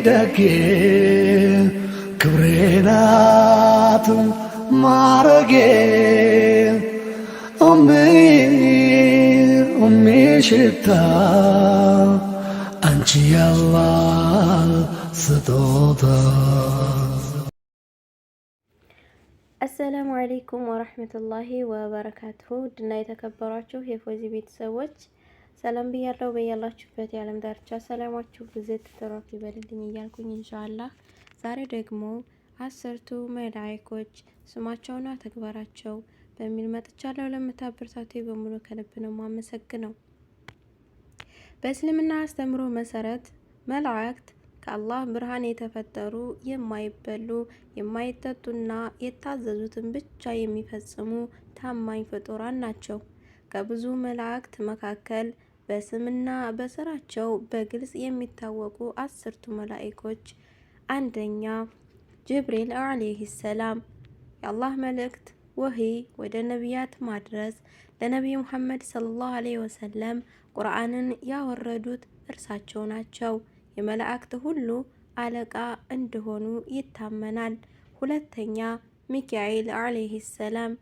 ደጌ ክብሬ ናት ማረጌ ሽታ አንቺ ያላህ ስጦታ። አሰላሙ አለይኩም ወራህመቱላሂ ወበረካቱሁ። ውድና የተከበሯችሁ የፎዚ ቤተሰቦች ሰላም ብያለሁ። በያላችሁበት የዓለም ዳርቻ ሰላማችሁ ብዝት ተተረፍ ይበልልኝ እያልኩኝ ኢንሻአላህ ዛሬ ደግሞ 10ቱ መላእክቶች ስማቸውና ተግባራቸው በሚል መጥቻለሁ። ለምታበረታቱ በሙሉ ከልብ ነው የማመሰግነው። በእስልምና አስተምሮ መሰረት መላእክት ከአላህ ብርሃን የተፈጠሩ የማይበሉ የማይጠጡና የታዘዙትን ብቻ የሚፈጽሙ ታማኝ ፍጡራን ናቸው። ከብዙ መላእክት መካከል በስምና በስራቸው በግልጽ የሚታወቁ 10ቱ መላእክቶች፣ አንደኛ ጅብሪል አለይሂ ሰላም፣ የአላህ መልእክት ወህይ ወደ ነቢያት ማድረስ፣ ለነቢዩ ሙሐመድ ሰለላሁ ዐለይሂ ወሰለም ቁርአንን ያወረዱት እርሳቸው ናቸው። የመላእክት ሁሉ አለቃ እንደሆኑ ይታመናል። ሁለተኛ ሚካኤል አለይሂ ሰላም፣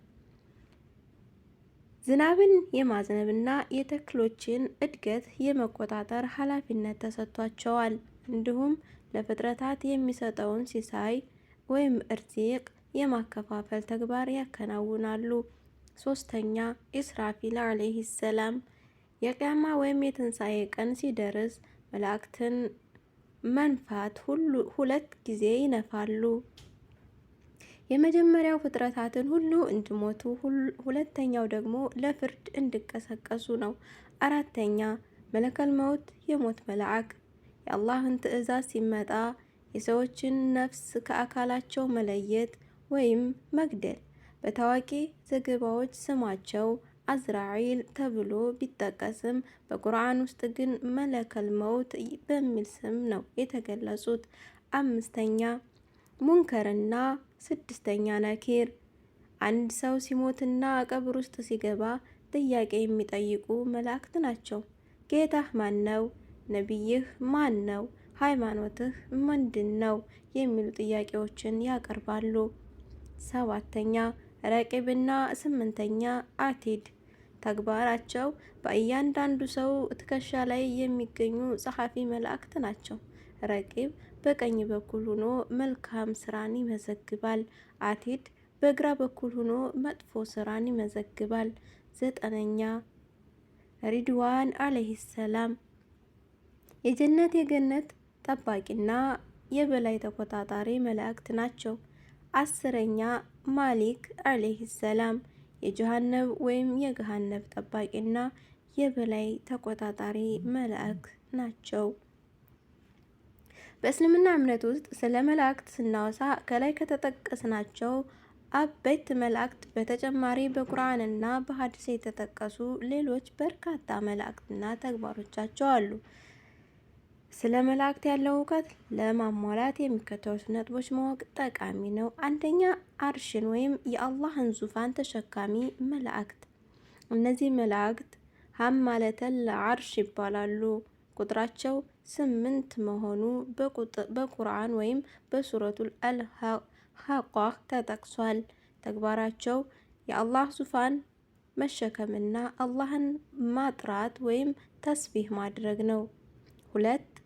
ዝናብን የማዝነብና የተክሎችን እድገት የመቆጣጠር ኃላፊነት ተሰጥቷቸዋል። እንዲሁም ለፍጥረታት የሚሰጠውን ሲሳይ ወይም እርዚቅ የማከፋፈል ተግባር ያከናውናሉ። ሶስተኛ ኢስራፊል አለይሂ ሰላም፣ የቂያማ ወይም የትንሣኤ ቀን ሲደርስ መላእክትን መንፋት ሁለት ጊዜ ይነፋሉ። የመጀመሪያው ፍጥረታትን ሁሉ እንዲሞቱ፣ ሁለተኛው ደግሞ ለፍርድ እንዲቀሰቀሱ ነው። አራተኛ መለከል መውት፣ የሞት መልአክ፣ የአላህን ትዕዛዝ ሲመጣ የሰዎችን ነፍስ ከአካላቸው መለየት ወይም መግደል። በታዋቂ ዘገባዎች ስማቸው አዝራኢል ተብሎ ቢጠቀስም በቁርአን ውስጥ ግን መለከል መውት በሚል ስም ነው የተገለጹት። አምስተኛ ሙንከርና ስድስተኛ ነኪር፣ አንድ ሰው ሲሞትና ቀብር ውስጥ ሲገባ ጥያቄ የሚጠይቁ መላእክት ናቸው። ጌታህ ማን ነው? ነቢይህ ማን ነው? ሃይማኖትህ ምንድን ነው? የሚሉ ጥያቄዎችን ያቀርባሉ። ሰባተኛ ረቂብና ስምንተኛ አቲድ፣ ተግባራቸው በእያንዳንዱ ሰው ትከሻ ላይ የሚገኙ ጸሐፊ መላእክት ናቸው። ረቂብ በቀኝ በኩል ሆኖ መልካም ስራን ይመዘግባል። አቲድ በግራ በኩል ሆኖ መጥፎ ስራን ይመዘግባል። ዘጠነኛ ሪድዋን አለይሂ ሰላም፣ የጀነት የገነት ጠባቂና የበላይ ተቆጣጣሪ መላእክት ናቸው። አስረኛ ማሊክ አለይሂ ሰላም፣ የጀሃነም ወይም የገሃነም ጠባቂና የበላይ ተቆጣጣሪ መልአክ ናቸው። በእስልምና እምነት ውስጥ ስለ መላእክት ስናወሳ ከላይ ከተጠቀስናቸው አበይት መላእክት በተጨማሪ በቁርአንና በሐዲስ የተጠቀሱ ሌሎች በርካታ መላእክትና ተግባሮቻቸው አሉ። ስለ መላእክት ያለው እውቀት ለማሟላት የሚከተሉት ነጥቦች ማወቅ ጠቃሚ ነው። አንደኛ አርሽን ወይም የአላህን ዙፋን ተሸካሚ መላእክት። እነዚህ መላእክት ሐማለተል አርሽ ይባላሉ። ቁጥራቸው 8 መሆኑ በቁርአን ወይም በሱረቱል አልሐቃህ ተጠቅሷል። ተግባራቸው የአላህ ዙፋን መሸከምና አላህን ማጥራት ወይም ተስቢህ ማድረግ ነው። 2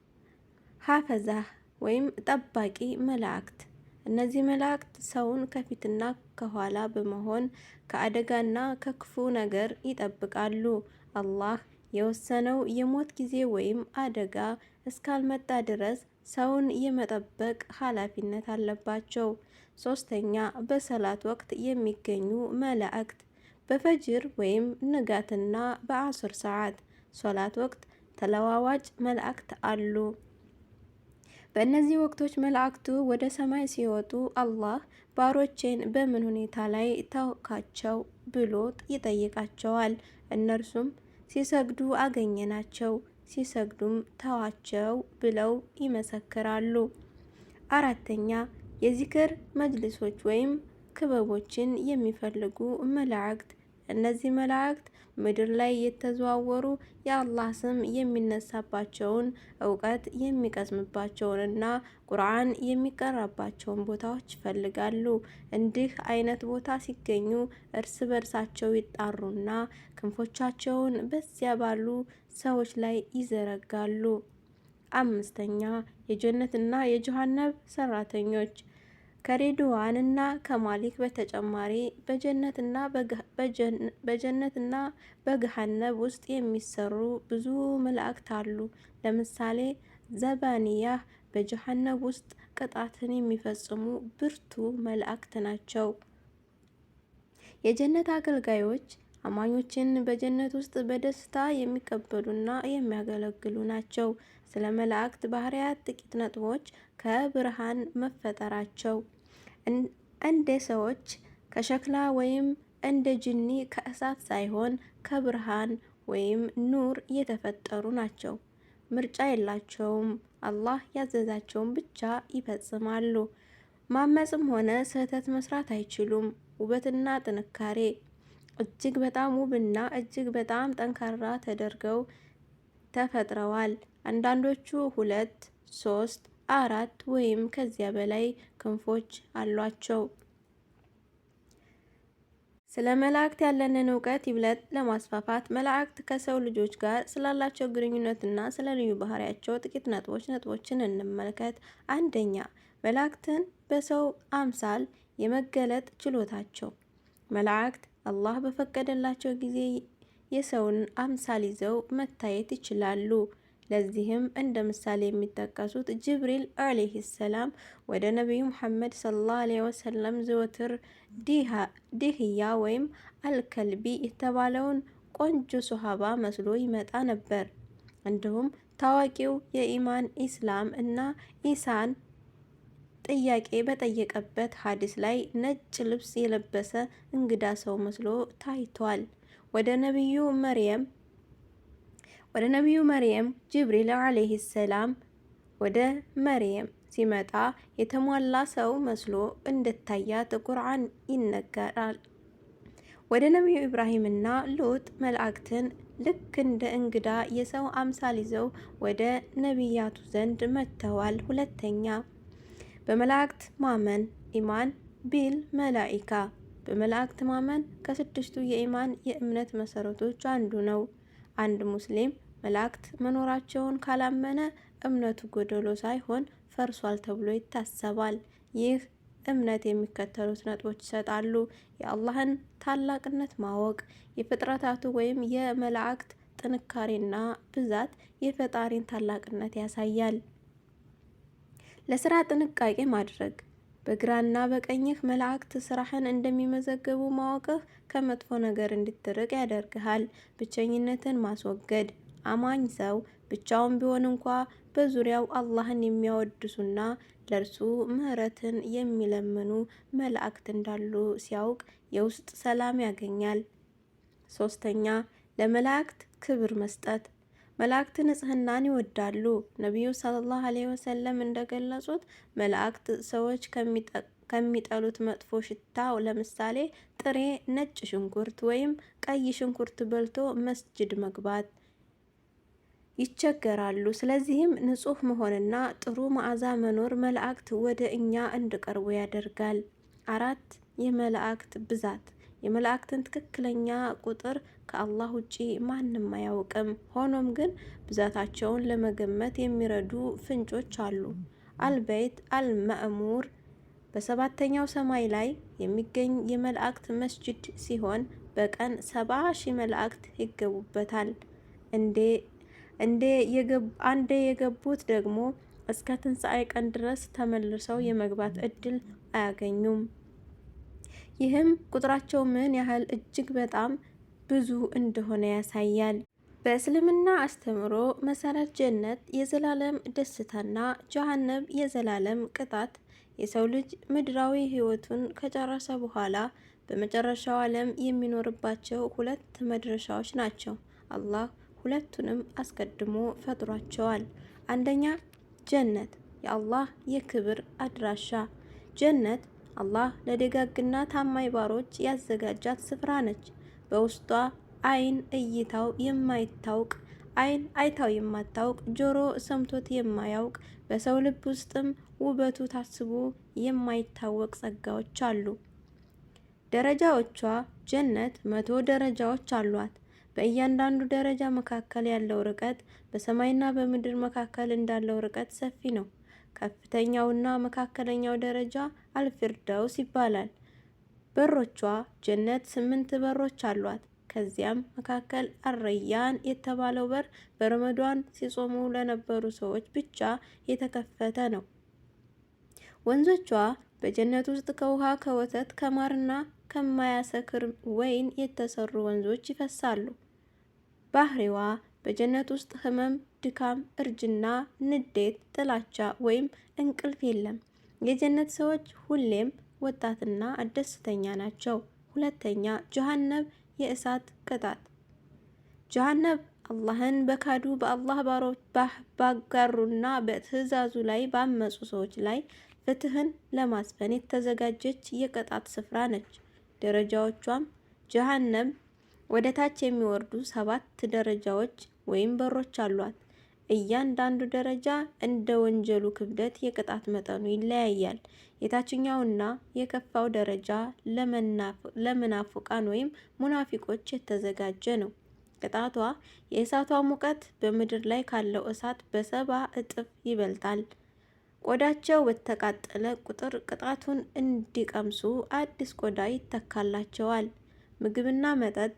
ሐፈዛህ ወይም ጠባቂ መላእክት። እነዚህ መላእክት ሰውን ከፊትና ከኋላ በመሆን ከአደጋና ከክፉ ነገር ይጠብቃሉ። አላህ የወሰነው የሞት ጊዜ ወይም አደጋ እስካልመጣ ድረስ ሰውን የመጠበቅ ኃላፊነት አለባቸው። ሶስተኛ በሰላት ወቅት የሚገኙ መላእክት። በፈጅር ወይም ንጋትና በአሱር ሰዓት ሶላት ወቅት ተለዋዋጭ መላእክት አሉ። በእነዚህ ወቅቶች መላእክቱ ወደ ሰማይ ሲወጡ አላህ ባሮቼን በምን ሁኔታ ላይ ተውካቸው ብሎ ይጠይቃቸዋል። እነርሱም ሲሰግዱ አገኘናቸው፣ ሲሰግዱም ተዋቸው ብለው ይመሰክራሉ። አራተኛ የዚክር መጅልሶች ወይም ክበቦችን የሚፈልጉ መላእክት እነዚህ መላእክት ምድር ላይ የተዘዋወሩ የአላህ ስም የሚነሳባቸውን፣ እውቀት የሚቀስምባቸውንና ቁርአን የሚቀራባቸውን ቦታዎች ይፈልጋሉ። እንዲህ አይነት ቦታ ሲገኙ እርስ በርሳቸው ይጣሩና ክንፎቻቸውን በዚያ ባሉ ሰዎች ላይ ይዘረጋሉ። አምስተኛ የጀነትና የጀሃነም ሰራተኞች ከሬድዋንና ከማሊክ በተጨማሪ በጀነትና በገሃነም ውስጥ የሚሰሩ ብዙ መላእክት አሉ። ለምሳሌ ዘባንያህ በጀሃነም ውስጥ ቅጣትን የሚፈጽሙ ብርቱ መላእክት ናቸው። የጀነት አገልጋዮች አማኞችን በጀነት ውስጥ በደስታ የሚቀበሉና የሚያገለግሉ ናቸው። ስለ መላእክት ባህሪያት ጥቂት ነጥቦች። ከብርሃን መፈጠራቸው እንደ ሰዎች ከሸክላ ወይም እንደ ጅኒ ከእሳት ሳይሆን ከብርሃን ወይም ኑር የተፈጠሩ ናቸው። ምርጫ የላቸውም። አላህ ያዘዛቸውን ብቻ ይፈጽማሉ። ማመጽም ሆነ ስህተት መስራት አይችሉም። ውበትና ጥንካሬ እጅግ በጣም ውብና እጅግ በጣም ጠንካራ ተደርገው ተፈጥረዋል። አንዳንዶቹ 2፣ 3፣ 4 ወይም ከዚያ በላይ ክንፎች አሏቸው። ስለ መላእክት ያለንን እውቀት ይበልጥ ለማስፋፋት መላእክት ከሰው ልጆች ጋር ስላላቸው ግንኙነትና ስለ ልዩ ባህሪያቸው ጥቂት ነጥቦችን እንመልከት። አንደኛ፣ መላእክትን በሰው አምሳል የመገለጥ ችሎታቸው። መላእክት አላህ በፈቀደላቸው ጊዜ የሰውን አምሳል ይዘው መታየት ይችላሉ። ለዚህም እንደ ምሳሌ የሚጠቀሱት ጅብሪል ዓለይሂ ሰላም ወደ ነቢዩ ሙሐመድ ሰለላሁ ዐለይሂ ወሰለም ዘወትር ዲህያ ወይም አልከልቢ የተባለውን ቆንጆ ሶሃባ መስሎ ይመጣ ነበር። እንዲሁም ታዋቂው የኢማን ኢስላም እና ኢሳን ጥያቄ በጠየቀበት ሐዲስ ላይ ነጭ ልብስ የለበሰ እንግዳ ሰው መስሎ ታይቷል። ወደ ነቢዩ መርየም ጅብሪል ዓለይሂ ሰላም ወደ መርየም ሲመጣ የተሟላ ሰው መስሎ እንደታያት ቁርአን ይነገራል። ወደ ነቢዩ ኢብራሂምና ሉጥ መላእክትን ልክ እንደ እንግዳ የሰው አምሳል ይዘው ወደ ነቢያቱ ዘንድ መጥተዋል። ሁለተኛ፣ በመላእክት ማመን ኢማን ቢል መላኢካ። በመላእክት ማመን ከስድስቱ የኢማን የእምነት መሰረቶች አንዱ ነው። አንድ ሙስሊም መላእክት መኖራቸውን ካላመነ እምነቱ ጎደሎ ሳይሆን ፈርሷል ተብሎ ይታሰባል። ይህ እምነት የሚከተሉት ነጥቦች ይሰጣሉ። የአላህን ታላቅነት ማወቅ፣ የፍጥረታቱ ወይም የመላእክት ጥንካሬና ብዛት የፈጣሪን ታላቅነት ያሳያል። ለስራ ጥንቃቄ ማድረግ፣ በግራና በቀኝህ መላእክት ስራህን እንደሚመዘግቡ ማወቅህ ከመጥፎ ነገር እንድትርቅ ያደርግሃል። ብቸኝነትን ማስወገድ፣ አማኝ ሰው ብቻውን ቢሆን እንኳ በዙሪያው አላህን የሚያወድሱና ለእርሱ ምህረትን የሚለምኑ መላእክት እንዳሉ ሲያውቅ የውስጥ ሰላም ያገኛል። ሶስተኛ፣ ለመላእክት ክብር መስጠት። መላእክት ንጽህናን ይወዳሉ። ነቢዩ ሰለላሁ ዐለይሂ ወሰለም እንደገለጹት መላእክት ሰዎች ከሚጠሉት መጥፎ ሽታ ለምሳሌ ጥሬ ነጭ ሽንኩርት ወይም ቀይ ሽንኩርት በልቶ መስጂድ መግባት ይቸገራሉ። ስለዚህም ንጹህ መሆንና ጥሩ መዓዛ መኖር መላእክት ወደ እኛ እንዲቀርቡ ያደርጋል። 4 የመላእክት ብዛት። የመላእክትን ትክክለኛ ቁጥር ከአላህ ውጪ ማንም አያውቅም። ሆኖም ግን ብዛታቸውን ለመገመት የሚረዱ ፍንጮች አሉ። አልበይት አልመእሙር በ7ኛው ሰማይ ላይ የሚገኝ የመላእክት መስጂድ ሲሆን በቀን 70,000 መላእክት ይገቡበታል። አንዴ የገቡት ደግሞ እስከ ትንሣኤ ቀን ድረስ ተመልሰው የመግባት እድል አያገኙም። ይህም ቁጥራቸው ምን ያህል እጅግ በጣም ብዙ እንደሆነ ያሳያል። በእስልምና አስተምህሮ መሰረት ጀነት የዘላለም ደስታና ጀሃነም የዘላለም ቅጣት የሰው ልጅ ምድራዊ ሕይወቱን ከጨረሰ በኋላ በመጨረሻው ዓለም የሚኖርባቸው 2 መድረሻዎች ናቸው። አላህ ሁለቱንም አስቀድሞ ፈጥሯቸዋል። አንደኛ፣ ጀነት የአላህ የክብር አድራሻ። ጀነት አላህ ለደጋግና ታማኝ ባሮች ያዘጋጃት ስፍራ ነች። በውስጧ ዓይን አይታው የማታውቅ ጆሮ ሰምቶት የማያውቅ በሰው ልብ ውስጥም ውበቱ ታስቦ የማይታወቅ ጸጋዎች አሉ። ደረጃዎቿ ጀነት 100 ደረጃዎች አሏት። በእያንዳንዱ ደረጃ መካከል ያለው ርቀት በሰማይና በምድር መካከል እንዳለው ርቀት ሰፊ ነው። ከፍተኛውና መካከለኛው ደረጃ አልፊርደውስ ይባላል። በሮቿ ጀነት 8 በሮች አሏት። ከዚያም መካከል አረያን የተባለው በር በረመዷን ሲጾሙ ለነበሩ ሰዎች ብቻ የተከፈተ ነው። ወንዞቿ በጀነት ውስጥ ከውሃ፣ ከወተት፣ ከማርና ከማያሰክር ወይን የተሰሩ ወንዞች ይፈሳሉ። ባህሪዋ በጀነት ውስጥ ህመም፣ ድካም፣ እርጅና፣ ንዴት፣ ጥላቻ ወይም እንቅልፍ የለም። የጀነት ሰዎች ሁሌም ወጣትና ደስተኛ ናቸው። ሁለተኛ፣ ጀሃነም የእሳት ቅጣት። ጀሃነም አላህን በካዱ በአላህ ባጋሩና በትዕዛዙ ላይ ባመፁ ሰዎች ላይ ፍትህን ለማስፈን የተዘጋጀች የቅጣት ስፍራ ነች። ደረጃዎቿም ጀሃነም ወደ ታች የሚወርዱ 7 ደረጃዎች ወይም በሮች አሏት። እያንዳንዱ ደረጃ እንደ ወንጀሉ ክብደት የቅጣት መጠኑ ይለያያል። የታችኛውና የከፋው ደረጃ ለመናፍቃን ወይም ሙናፊቆች የተዘጋጀ ነው። ቅጣቷ የእሳቷ ሙቀት በምድር ላይ ካለው እሳት በ70 እጥፍ ይበልጣል። ቆዳቸው በተቃጠለ ቁጥር ቅጣቱን እንዲቀምሱ አዲስ ቆዳ ይተካላቸዋል። ምግብና መጠጥ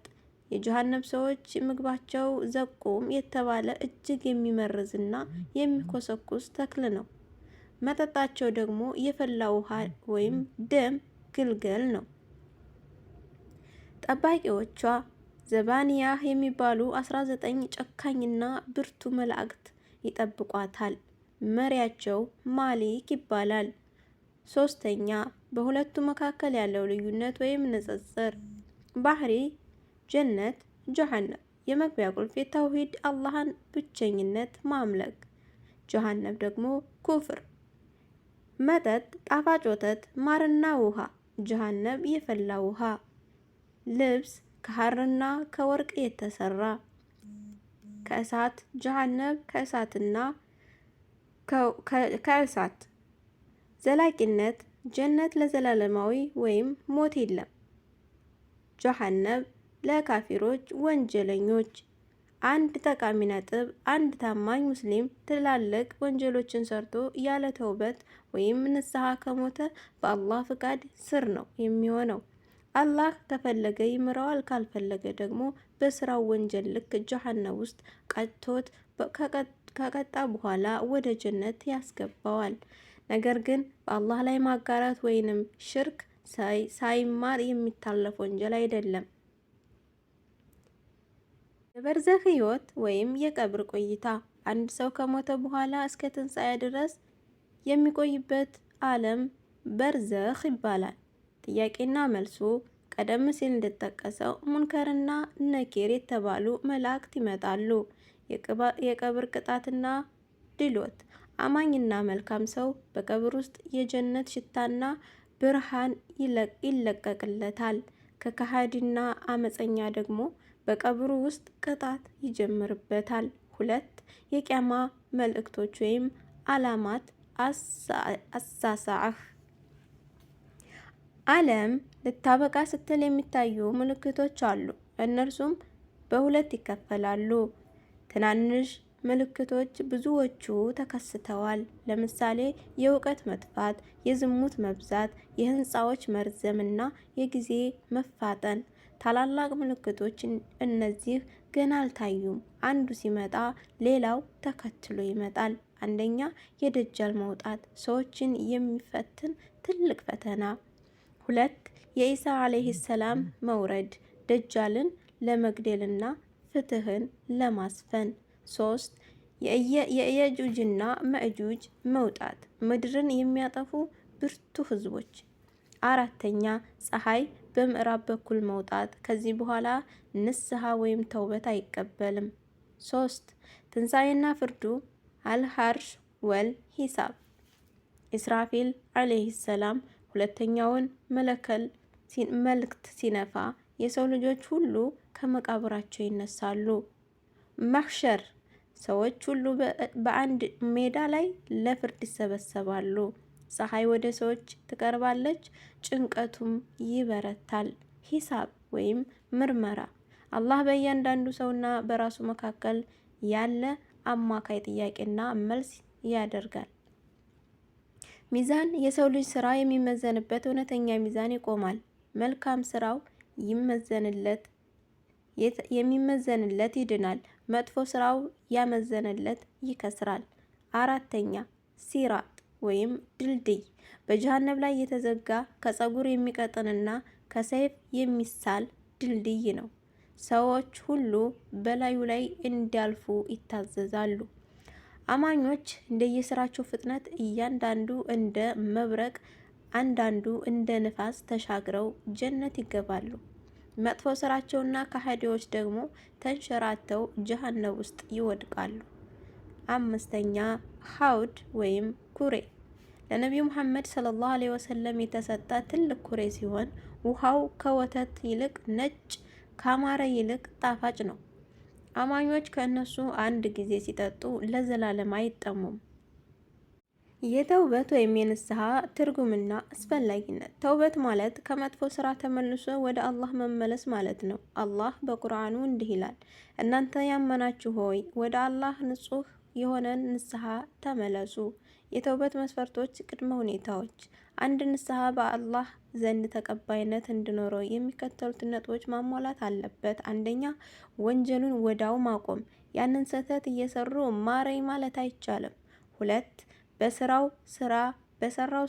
የጀሃነም ሰዎች ምግባቸው ዘቁም የተባለ እጅግ የሚመርዝና የሚኮሰኩስ ተክል ነው። መጠጣቸው ደግሞ የፈላ ውሃ ወይም ደም ግልገል ነው። ጠባቂዎቿ ዘባንያህ የሚባሉ 19 ጨካኝና ብርቱ መላእክት ይጠብቋታል። መሪያቸው ማሊክ ይባላል። ሶስተኛ፣ በሁለቱ መካከል ያለው ልዩነት ወይም ንጽጽር። ባህሪ ጀነት፣ ጀሃነም። የመግቢያ ቁልፍ የተውሂድ አላህን ብቸኝነት ማምለክ። ጀሃነም ደግሞ ኩፍር። መጠጥ ጣፋጭ ወተት፣ ማርና ውሃ። ጀሃነም የፈላ ውሃ። ልብስ ከሐርና ከወርቅ የተሰራ። ከእሳት ጀሃነም ከእሳትና ከእሳት። ዘላቂነት ጀነት ለዘላለማዊ ወይም ሞት የለም። ጀሃነም ለካፊሮች ወንጀለኞች። አንድ ጠቃሚ ነጥብ፣ አንድ ታማኝ ሙስሊም ትላልቅ ወንጀሎችን ሰርቶ ያለ ተውበት ወይም ንስሐ ከሞተ በአላህ ፍቃድ ስር ነው የሚሆነው። አላህ ከፈለገ ይምረዋል፣ ካልፈለገ ደግሞ በስራው ወንጀል ልክ ጀሃነም ውስጥ ቀጥቶት ከቀጣ በኋላ ወደ ጀነት ያስገባዋል። ነገር ግን በአላህ ላይ ማጋራት ወይንም ሽርክ ሳይማር የሚታለፍ ወንጀል አይደለም። የበርዘኽ ህይወት ወይም የቀብር ቆይታ አንድ ሰው ከሞተ በኋላ እስከ ትንሣኤ ድረስ የሚቆይበት ዓለም በርዘኽ ይባላል። ጥያቄና መልሱ ቀደም ሲል እንደተጠቀሰው ሙንከርና ነኪር የተባሉ መላእክት ይመጣሉ። የቀብር ቅጣትና ድሎት አማኝና መልካም ሰው በቀብር ውስጥ የጀነት ሽታና ብርሃን ይለቀቅለታል። ከከሃዲና አመፀኛ ደግሞ በቀብሩ ውስጥ ቅጣት ይጀምርበታል። 2 የቂያማ መልእክቶች ወይም አላማት አሳሳህ። ዓለም ልታበቃ ስትል የሚታዩ ምልክቶች አሉ። እነርሱም በሁለት ይከፈላሉ። ትናንሽ ምልክቶች ብዙዎቹ ተከስተዋል። ለምሳሌ የእውቀት መጥፋት፣ የዝሙት መብዛት፣ የህንፃዎች መርዘምና የጊዜ መፋጠን። ታላላቅ ምልክቶች እነዚህ ገና አልታዩም። አንዱ ሲመጣ ሌላው ተከትሎ ይመጣል። አንደኛ የደጃል መውጣት፣ ሰዎችን የሚፈትን ትልቅ ፈተና። 2 የኢሳ አለይሂ ሰላም መውረድ፣ ደጃልን ለመግደልና ፍትህን ለማስፈን። 3 የየጁጅና መእጁጅ መውጣት፣ ምድርን የሚያጠፉ ብርቱ ህዝቦች። 4ኛ ፀሐይ በምዕራብ በኩል መውጣት፣ ከዚህ በኋላ ንስሐ ወይም ተውበት አይቀበልም። 3 ትንሣኤና ፍርዱ፣ አልሐርሽ ወል ሂሳብ። ኢስራፊል አለይሂ ሰላም ሁለተኛውን መልእክት ሲነፋ የሰው ልጆች ሁሉ ከመቃብራቸው ይነሳሉ። ማህሸር ሰዎች ሁሉ በአንድ ሜዳ ላይ ለፍርድ ይሰበሰባሉ። ፀሐይ ወደ ሰዎች ትቀርባለች፣ ጭንቀቱም ይበረታል። ሂሳብ ወይም ምርመራ አላህ በእያንዳንዱ ሰውና በራሱ መካከል ያለ አማካይ ጥያቄና መልስ ያደርጋል። ሚዛን የሰው ልጅ ስራ የሚመዘንበት እውነተኛ ሚዛን ይቆማል። መልካም ስራው የሚመዘንለት ይድናል፣ መጥፎ ስራው ያመዘነለት ይከስራል። አራተኛ ሲራጥ ወይም ድልድይ በጀሃነም ላይ የተዘጋ ከፀጉር የሚቀጥንና ከሰይፍ የሚሳል ድልድይ ነው። ሰዎች ሁሉ በላዩ ላይ እንዲያልፉ ይታዘዛሉ። አማኞች እንደየስራቸው ፍጥነት እያንዳንዱ እንደ መብረቅ፣ አንዳንዱ እንደ ንፋስ ተሻግረው ጀነት ይገባሉ። መጥፎ ስራቸውና ከሃዲዎች ደግሞ ተንሸራተው ጀሃነም ውስጥ ይወድቃሉ። አምስተኛ ሐውድ ወይም ኩሬ ለነቢዩ መሐመድ ሰለላሁ ዐለይሂ ወሰለም የተሰጠ ትልቅ ኩሬ ሲሆን ውሃው ከወተት ይልቅ ነጭ፣ ከማር ይልቅ ጣፋጭ ነው። አማኞች ከእነሱ አንድ ጊዜ ሲጠጡ ለዘላለም አይጠሙም። የተውበት ወይም የንስሐ ትርጉምና አስፈላጊነት። ተውበት ማለት ከመጥፎ ስራ ተመልሶ ወደ አላህ መመለስ ማለት ነው። አላህ በቁርአኑ እንዲህ ይላል፣ እናንተ ያመናችሁ ሆይ ወደ አላህ ንጹህ የሆነን ንስሐ ተመለሱ። የተውበት መስፈርቶች፣ ቅድመ ሁኔታዎች። አንድ ንስሐ በአላህ ዘንድ ተቀባይነት እንዲኖረው የሚከተሉት ነጥቦች ማሟላት አለበት። አንደኛ፣ ወንጀሉን ወዳው ማቆም። ያንን ስህተት እየሰሩ ማረኝ ማለት አይቻልም። ሁለት፣ በሰራው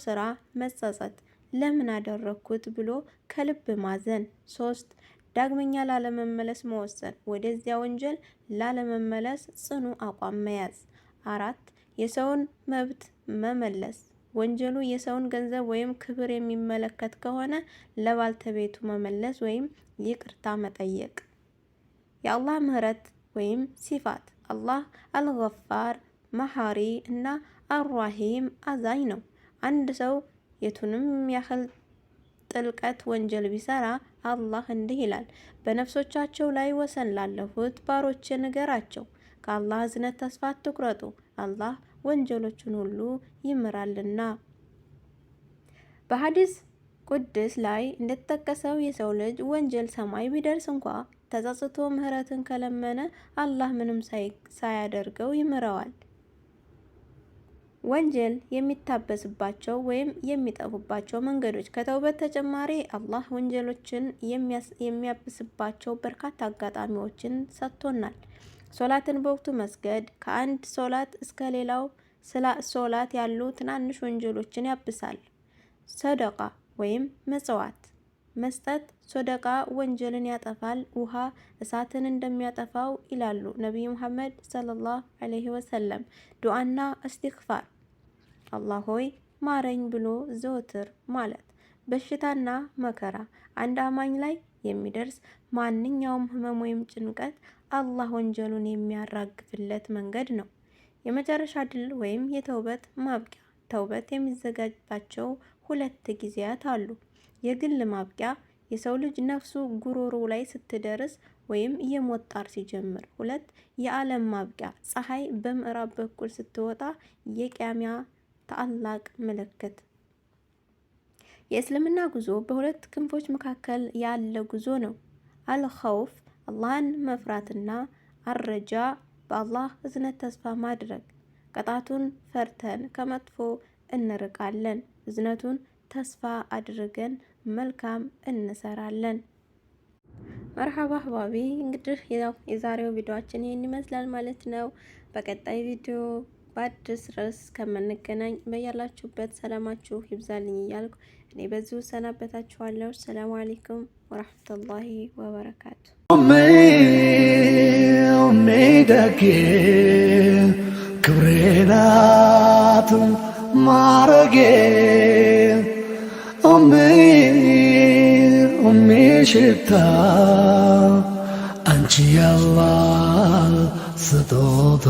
ስራ መጸጸት፣ ለምን አደረኩት ብሎ ከልብ ማዘን። ሶስት፣ ዳግመኛ ላለመመለስ መወሰን፣ ወደዚያ ወንጀል ላለመመለስ ጽኑ አቋም መያዝ። አራት፣ የሰውን መብት መመለስ። ወንጀሉ የሰውን ገንዘብ ወይም ክብር የሚመለከት ከሆነ ለባልተቤቱ መመለስ ወይም ይቅርታ መጠየቅ። የአላህ ምህረት ወይም ሲፋት። አላህ አልገፋር መሐሪ እና አርራሂም አዛኝ ነው። አንድ ሰው የቱንም ያህል ጥልቀት ወንጀል ቢሰራ አላህ እንዲህ ይላል፣ በነፍሶቻቸው ላይ ወሰን ላለፉት ባሮቼ ንገራቸው፣ ከአላህ እዝነት ተስፋ አትቁረጡ፣ አላህ ወንጀሎችን ሁሉ ይምራልና። በሐዲስ ቁድስ ላይ እንደተጠቀሰው የሰው ልጅ ወንጀል ሰማይ ቢደርስ እንኳ ተጸጽቶ ምህረትን ከለመነ አላህ ምንም ሳያደርገው ይምረዋል። ወንጀል የሚታበስባቸው ወይም የሚጠፉባቸው መንገዶች። ከተውበት ተጨማሪ አላህ ወንጀሎችን የሚያብስባቸው በርካታ አጋጣሚዎችን ሰጥቶናል። ሶላትን በወቅቱ መስገድ ከአንድ ሶላት እስከ ሌላው ሶላት ያሉ ትናንሽ ወንጀሎችን ያብሳል። ሰደቃ ወይም መጽዋት መስጠት። ሰደቃ ወንጀልን ያጠፋል፣ ውሃ እሳትን እንደሚያጠፋው ይላሉ ነቢዩ መሐመድ ሰለላሁ ዐለይሂ ወሰለም። ዱዓና እስትግፋር፣ አላህ ሆይ ማረኝ ብሎ ዘወትር ማለት። በሽታና መከራ አንድ አማኝ ላይ የሚደርስ ማንኛውም ህመም ወይም ጭንቀት አላህ ወንጀሉን የሚያራግፍለት መንገድ ነው። የመጨረሻ ድል ወይም የተውበት ማብቂያ። ተውበት የሚዘጋጅባቸው ሁለት ጊዜያት አሉ። የግል ማብቂያ የሰው ልጅ ነፍሱ ጉሮሮ ላይ ስትደርስ ወይም የሞት ጣር ሲጀምር። ሁለት የዓለም ማብቂያ ፀሐይ በምዕራብ በኩል ስትወጣ የቂያማ ታላቅ ምልክት። የእስልምና ጉዞ በሁለት ክንፎች መካከል ያለ ጉዞ ነው። አልኸውፍ አላህን መፍራትና አረጃ በአላህ እዝነት ተስፋ ማድረግ። ቅጣቱን ፈርተን ከመጥፎ እንርቃለን፣ እዝነቱን ተስፋ አድርገን መልካም እንሰራለን። መርሐባ አህባቢ፣ እንግዲህ የዛሬው ቪዲዮአችን ይህን ይመስላል ማለት ነው። በቀጣይ ቪዲዮ በአዲስ ርዕስ ከምንገናኝ በያላችሁበት ሰላማችሁ ይብዛልኝ እያልኩ እኔ በዚሁ ሰናበታችኋለሁ። ሰላም አለይኩም ወራህመቱላሂ ወበረካቱ። ደጌ ክብሬ ናት ማረጌ ሽታ አንቺ ያላህ ስጦታ